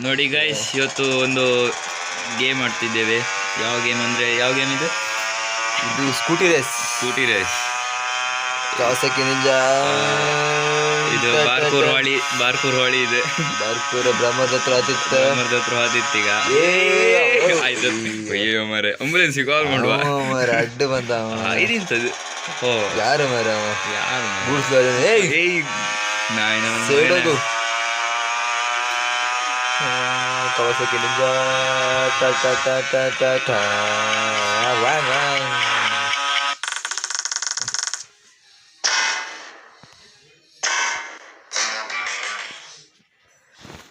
ನೋಡಿ ಗೈಸ್, ಇವತ್ತು ಒಂದು ಗೇಮ್ ಆಡ್ತಿದ್ದೇವೆ. ಯಾವ ಗೇಮ್ ಅಂದರೆ, ಯಾವ ಗೇಮ್ ಇದು? ಇದು ಸ್ಕೂಟಿ ರೇಸ್. Kawasaki ninja. ಇದು ಬಾರ್ಕೂರ್ ಹೊಳಿ ಇದೆ. ಬಾರ್ಕೂರ್ ಬ್ರಹ್ಮದ ಹತ್ರ ಆದಿತ್ತು ಈಗ. ಆಯ್ತು, ಅಯ್ಯೋ ಮರೆ, ಆಂಬುಲೆನ್ಸಿಗೆ ಕಾಲ್ ಮಾಡುವ ಮರ ಅಡ್ಡು ಬಂದ. ಇದಿಂತದು. ಓ ಯಾರು ಮರ? Kawasaki ninja.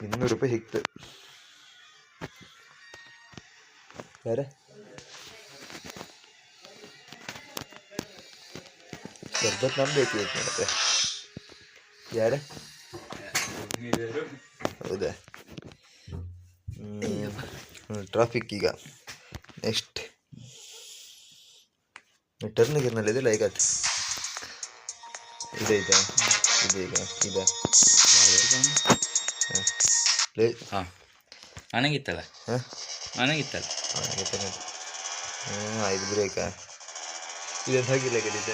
₹200 ಸಿಕ್ತು. ಯಾರ ಸರ್ಬತ್ ನಂಬೇಕು ಮತ್ತೆ. ಯಾರ? ಹೌದಾ? ಟ್ರಾಫಿಕ್ ಈಗ ನೆಕ್ಸ್ಟ್ ಟರ್ನ್ ಗಿರ್ನಲ್ಲಿ ಲೈಕ್ ಆಯ್ತು. ಇದೈತಾ? ಇದೀಗ ಇದ ಹಾಂ ನನಗಿತ್ತಲ್ಲ. ಐದು ಬ್ರೇಕಾ? ಇದನ್ನು ಹಾಗಿಲ್ಲ ಕಲಿತ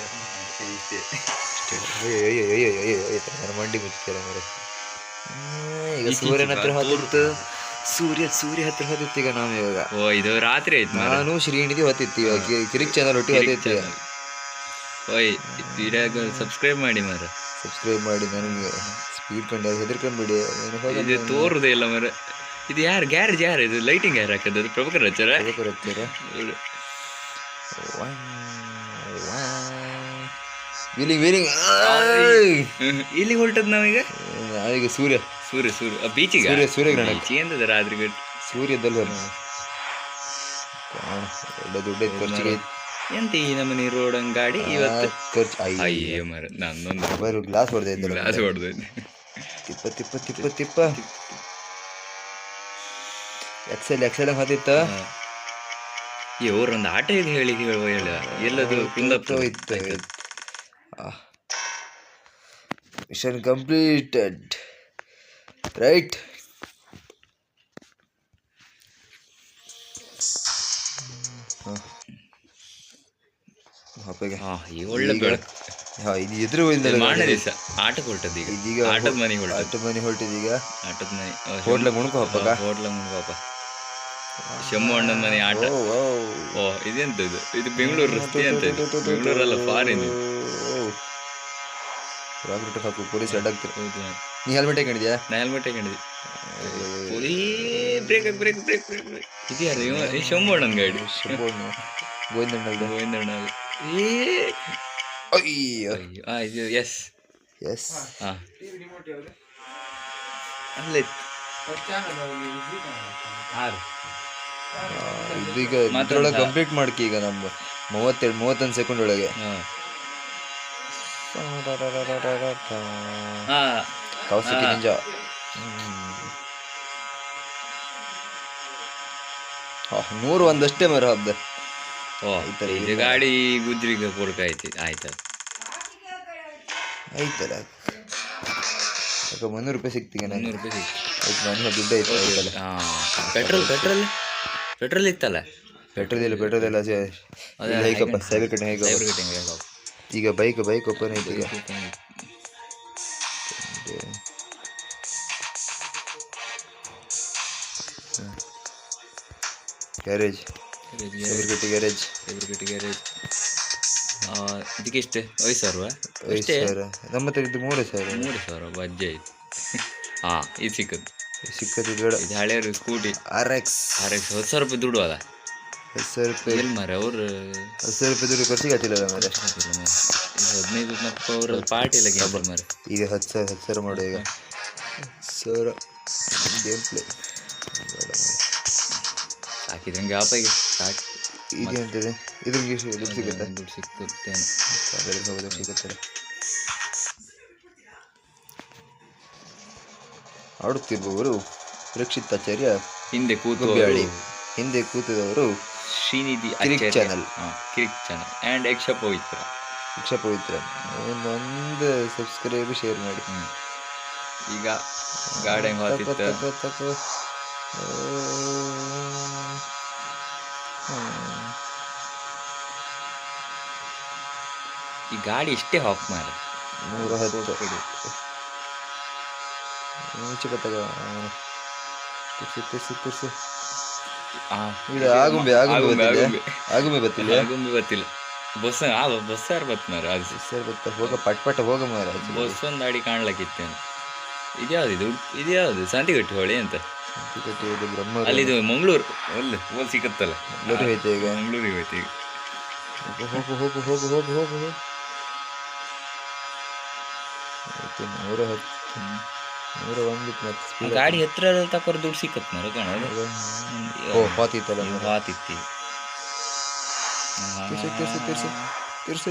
ಮಂಡಿ ಮುಚ್ಚಾರ ಮರ. ಈಗ ಸೂರ್ಯನ ಹತ್ರ ಹೊತ್ತಿತ್ತು. ಸೂರ್ಯ ಹತ್ರ ಹೊತ್ತಿತ್ತು. ಈಗ ನಾವು ಇವಾಗ ಇದು ರಾತ್ರಿ ಆಯ್ತು. ನಾನು ಶ್ರೀನಿಧಿ ಹೊತ್ತಿತ್ತು. ಇವಾಗ ಕಿರಿಕ್ ಚಾನಲ್ ಒಟ್ಟಿಗೆ ಹೊತ್ತಿತ್ತು. ಸಬ್ಸ್ಕ್ರೈಬ್ ಮಾಡಿ ಮರ. ಸಬ್ಸ್ಕ್ರೈಬ್ ಮಾಡಿ. ನನಗೆ ಸ್ಪೀಡ್ ಕಂಡು ಹೆದರ್ಕೊಂಡ್ಬಿಡಿ. ಇದು ತೋರುದೇ ಇಲ್ಲ ಮರ. ಇದು ಯಾರು ಗ್ಯಾರೇಜ್? ಯಾರು ಇದು? ಲೈಟಿಂಗ್ ಯಾರು ಹಾಕದ? ಅದು ಪ್ರಭಾಕರ್ ಹಚ್ಚಾರ. ಇಲ್ಲಿ ಹೊರಟದ್ ನಾವೀಗ. ನಾವೀಗ ಸೂರ್ಯ ಬೀಚಿಗೆ. ಸೂರ್ಯಗ್ರಹಣ ಎಂತದ ರಾತ್ರಿ ಸೂರ್ಯದಲ್ಲಿ ದುಡ್ಡು ಖರ್ಚಿಗೆ. ಎಂತ ಈ ನಮ್ಮನೆ ರೋಡ್ ಗಾಡಿ ಇವತ್ತು ಖರ್ಚು. ಅಯ್ಯೋ ಮರ, ನನ್ನೊಂದು ಗ್ಲಾಸ್ ಹೊಡೆದೈತೆ. ತಿಪ್ಪ ಎಕ್ಸೆಲ್ ಹೊತ್ತಿತ್ತ. ಇವ್ರೊಂದು ಆಟ ಇದು ಹೇಳಿ ಎಲ್ಲದು ಕುಂದಾಪುರ ಇತ್ತು. Mission completed. ರೈಟ್. ಒಳ್ಳೆ ಬೆಳಕು. ಇದು ಎದುರು ಮಾರನೇ ದಿವಸ ಆಟಕ್ಕೆ ಹೊರಟದ್ದು. ಈಗ ಆಟದ ಮನೆ ಹೊರಟಿದ್ದು. ಈಗ ಆಟದ ಮನೆ ಹೋಟ್ಲಾಗ ಮುಣ್ಕೊ ಹಬ್ಬ. ಶಮ್ಮು ಅಣ್ಣನ ಮನೆ ಆಟ. ಓ ಇದೆಂತ ಇದು ಬೆಂಗಳೂರು ರಸ್ತೆ ಅಂತ. ಇದು ಬೆಂಗಳೂರಲ್ಲ, ಫಾರಿನ್. ಹಾಕು ಪೊಲೀಸ್ ಅಡ್ಡ ಆಗ್ತಾರೆ. ನೀ ಹೆಲ್ಮೆಟ್ ಹಾಕೊಂಡಿದ್ಯಾ? ನಾ ಹೆಲ್ಮೆಟ್ ಹಾಕೊಂಡಿದ್ದೆ. ಬ್ರೇಕ್ ಇದು ಯಾರು? ಶಮ್ಮು ಅಣ್ಣನ ಗಾಡಿ. ಗೋವಿಂದಣ್ಣ. ಎಸ್ ಹಾಂ ಇದೀಗ ಮಾತ್ರೊಳಗೆ ಕಂಪ್ಲೀಟ್ ಮಾಡ್ಕಿ. ಈಗ ನಮ್ಮ 31 ಸೆಕೆಂಡ್ ಒಳಗೆ ಕಾವಾಸಕಿ ನಿಂಜಾ. 101 ಅಷ್ಟೇ ಮರ ಹಬ್ಬ. ಇದು ಗಾಡಿ ಗುಜ್ರಿಗೆ ಕೊಡ್ಕ ಆಯ್ತಲ್ಲ. ಆಯ್ತಲ್ಲ. ₹300 ಸಿಕ್ತೀಗ. ₹300 ಸಿಕ್ತು. ಮನೆ ದುಡ್ಡು ಆಯ್ತು. ಪೆಟ್ರೋಲ್ ಇತ್ತಲ್ಲ. ಪೆಟ್ರೋಲ್ ಎಲ್ಲ ಹೇಗಪ್ಪ ಸೈಬರ್ ಕಟಿಂಗ್. ಈಗ ಬೈಕ್ ಓಪನ್ ಆಯ್ತು. ಈಗ ಗ್ಯಾರೇಜ್. ಗ್ಯಾರೇಜ್. ಇದಕ್ಕೆ ಎಷ್ಟು? 5,000. ನಮ್ಮ ಹತ್ರ ಇದ್ದು 3,000 ಬಜ್ಜೆ ಆಯ್ತು. ಇದು ಸಿಕ್ಕದ್ದು ಬೇಡ. ಇದು ಹಳೆಯರು ಸ್ಕೂಟಿ RX 10,000 ರೂಪಾಯಿ ದುಡ್ಡು ಅಲ್ಲ. 10,000 ಎಲ್ಲಿ ಮರ ಅವರು 10,000 ದುಡ್ಡು ಖರ್ಚಿಗೆ ಹತ್ತಿಲ್ಲ ಮರ. 15 ಮತ್ತು ಅವರ ಪಾರ್ಟಿ ಎಲ್ಲ ಗೇಮ್ ಮರ. ಈಗ 10,000 ಮಾಡು. ಈಗ 10,000 ಗೇಮ್ ಪ್ಲೇ ಹಾಕಿದ್ರಂಗೆ ಆಪಾಯಿಗೆ ಸಾಕು. ಇದೆ ಅಂತದೆ. ಇದ್ರಿಗೆ ದುಡ್ಡು ಸಿಗುತ್ತೆ. ದುಡ್ಡು ಸಿಕ್ಕುತ್ತೇನೆ. ಸಿಗುತ್ತಾರೆ. ಆಡುತ್ತಿರುವವರು ರಕ್ಷಿತಾಚಾರ್ಯ. ಹಿಂದೆ ಕೂತಿದವರು ಶ್ರೀನಿಧಿ ಚಾನಲ್ ಆ್ಯಂಡ್ ಯಕ್ಷ ಪವಿತ್ರ. ಒಂದು ಸಬ್ಸ್ಕ್ರೈಬ್ ಶೇರ್ ಮಾಡಿ. ಈಗ ಗಾರ್ಡನ್ ಹೋಗ್ತಿತ್ತು. ಈ ಗಾಡಿ ಇಷ್ಟೇ ಹಾಪ್ ಮಾರ 110 ಈಚೆ ಬತ್ತಾಗ ತಿರ್ಸಿ ಇದು ಆಗುಂಬೆ ಬತ್ತಿಲ್ಲ ಆಗುಂಬೆ ಬತ್ತಿಲ್ಲ ಬಸ್ ಬಸ್ ಯಾರು ಬತ್ ಮಾರ ಅದು ಸರ್ ಬತ್ತ ಹೋಗ ಪಟ್ ಹೋಗ ಮಾರ ಬಸ್ ಒಂದು ಗಾಡಿ ಕಾಣ್ಲಕ್ಕಿತ್ತೇನು ಇದ್ಯಾವುದು ಸಂತಿಗಟ್ಟಿ ಹೊಳೆ ಅಂತ ಬ್ರಹ್ಮ ಅಲ್ಲಿ ಇದು ಮಂಗಳೂರು ಹೋಲ್ ಸಿಕ್ಕತ್ತಲ್ಲ ಹೋಯ್ತು ಈಗ ಮಂಗಳೂರಿಗೆ ಹೋಯ್ತು ಈಗ ಹೋಗು 110 ಗಾಡಿ ಹತ್ರ ತಕ್ಕೋರ್ ದುಡ್ಡು ಸಿಕ್ಕತ್ ಮಾರ ಕಾಣೋದು ಹಾತಿತ್ತಿ ತಿರ್ಸ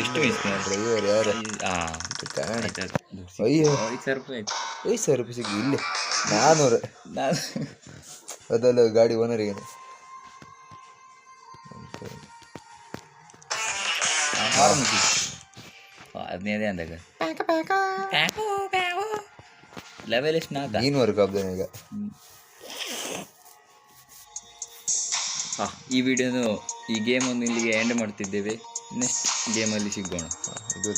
ಎಷ್ಟು ಮಿಸ್ ಡ್ರೈವರ್ ಯಾರು 5,000 ರೂಪಾಯಿ ಸಿಕ್ಕಿ ಇಲ್ಲಿ 400 ಅದಲ್ಲ ಗಾಡಿ ಓನರಿಗೆ ಹದಿನೈದೇ ಅಂದಾಗ ಲೆವೆಲ್ ಎಷ್ಟು ನಾಲ್ಕು ನೀನು ವರ್ಕ್ ಆಗ್ತಾನೆ ಈಗ ಈ ವಿಡಿಯೋನು ಈ ಗೇಮನ್ನು ಇಲ್ಲಿಗೆ ಎಂಡ್ ಮಾಡ್ತಿದ್ದೇವೆ ನೆಕ್ಸ್ಟ್ ಗೇಮಲ್ಲಿ ಸಿಗೋಣ ಇದು